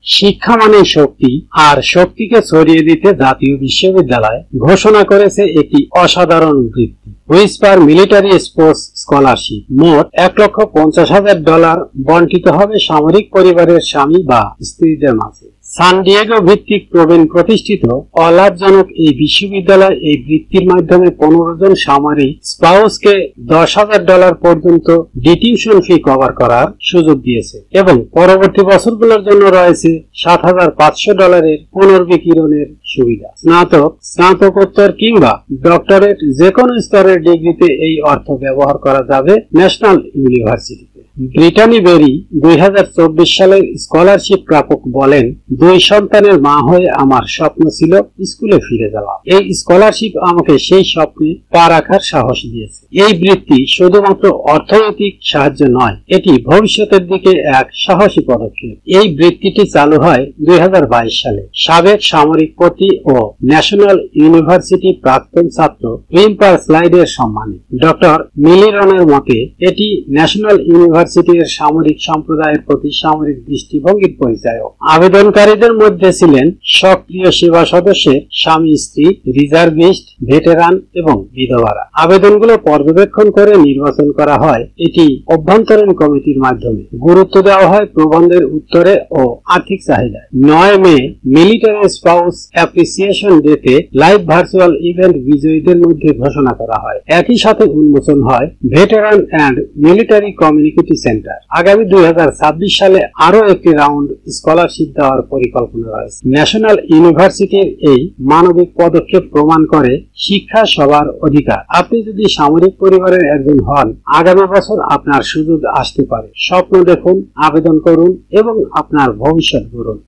শিক্ষা মানে শক্তি, আর শক্তিকে ছড়িয়ে দিতে জাতীয় বিশ্ববিদ্যালয় ঘোষণা করেছে একটি অসাধারণ বৃত্তি, হুইসপার মিলিটারি স্পোর্টস স্কলারশিপ। মোট $1,50,000 বণ্টিত হবে সামরিক পরিবারের স্বামী বা স্ত্রীদের মাঝে। সান ডিয়েগো ভিত্তিক প্রবীণ প্রতিষ্ঠিত অলাভজনক এই বিশ্ববিদ্যালয় এই বৃত্তির মাধ্যমে 15 জন সামরিক স্পাউসকে $10,000 পর্যন্ত ডিটিউশন ফি কভার করার সুযোগ দিয়েছে এবং পরবর্তী বছরগুলোর জন্য রয়েছে $7,500 পুনর্বিকিরণের সুবিধা। স্নাতক, স্নাতকোত্তর কিংবা ডক্টরেট যে কোনো স্তরের ডিগ্রিতে এই অর্থ ব্যবহার করা যাবে ন্যাশনাল ইউনিভার্সিটিতে। ব্রিটানি বেরি 2024 সালের স্কলারশিপ প্রাপক বলেন, 2 সন্তানের মা হয়ে আমার স্বপ্ন ছিল স্কুলে ফিরে যাওয়া। এই স্কলারশিপ আমাকে সেই স্বপ্নে পা রাখার সাহস দিয়েছে। এই বৃত্তি শুধুমাত্র অর্থনৈতিক সাহায্য নয়, এটি ভবিষ্যতের দিকে এক সাহসী পদক্ষেপ। এই বৃত্তিটি চালু হয় 2022 সালে। সাবেক সামরিক পতি ও ন্যাশনাল ইউনিভার্সিটি প্রাক্তন ছাত্র উইম্পার স্লাইডের সম্মানে। ডক্টর মিলিরনের মতে এটি ন্যাশনাল ইউনিভার্সিটির সামরিক সম্প্রদায়ের প্রতি সামরিক দৃষ্টিভঙ্গির পরিচায়ক। আবেদনকারীদের মধ্যে ছিলেন সক্রিয় সেবা সদস্যের স্বামী স্ত্রী, রিজার্ভিস্ট, ভেটেরান এবং বিধবারা। আবেদনগুলো পর্যবেক্ষণ করে নির্বাচন করা হয় এটি অভ্যন্তরীণ কমিটির মাধ্যমে। গুরুত্ব দেওয়া হয় প্রবন্ধের উত্তরে ও আর্থিক চাহিদায়। 9 মে মিলিটারি স্পাউস অ্যাপ্রিসিয়েশন ডেতে লাইভ ভার্চুয়াল ইভেন্ট বিজয়ীদের মধ্যে ঘোষণা করা হয়। একই সাথে উন্মোচন হয় veteran and military community centre. আগামী 2026 সালে আরো একটি রাউন্ড স্কলারশিপ দেওয়ার পরিকল্পনা রয়েছে। ন্যাশনাল ইউনিভার্সিটির এই মানবিক পদক্ষেপ প্রমাণ করে শিক্ষা সবার অধিকার। আপনি যদি সামরিক পরিবারের একজন হন, আগামী বছর আপনার সুযোগ আসতে পারে। স্বপ্ন দেখুন, আবেদন করুন এবং আপনার ভবিষ্যৎ গড়ুন।